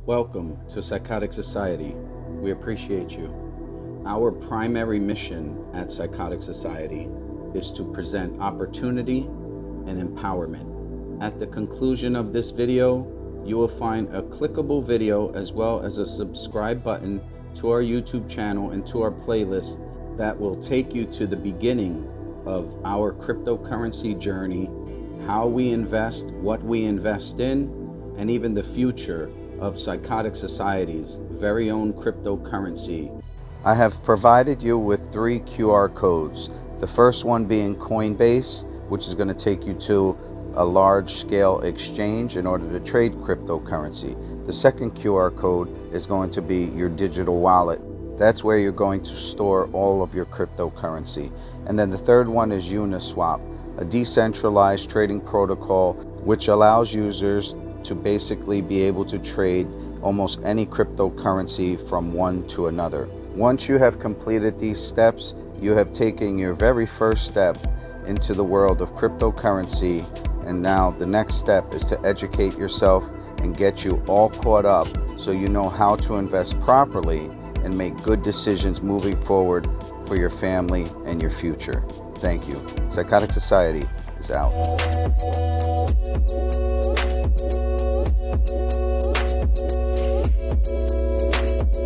Welcome to Sycotic Society. We appreciate you. Our primary mission at Sycotic Society is to present opportunity and empowerment. At the conclusion of this video, you will find a clickable video as well as a subscribe button to our YouTube channel and to our playlist that will take you to the beginning of our cryptocurrency journey, how we invest, what we invest in, and even the future of Sycotic Society's very own cryptocurrency. I have provided you with 3 QR codes. The first one being Coinbase, which is going to take you to a large-scale exchange in order to trade cryptocurrency. The second QR code is going to be your digital wallet. That's where you're going to store all of your cryptocurrency. And then the third one is Uniswap, a decentralized trading protocol which allows users to basically be able to trade almost any cryptocurrency from one to another. Once you have completed these steps, you have taken your very first step into the world of cryptocurrency, and now the next step is to educate yourself and get you all caught up so you know how to invest properly and make good decisions moving forward for your family and your future. Thank you. Sycotic Society is out.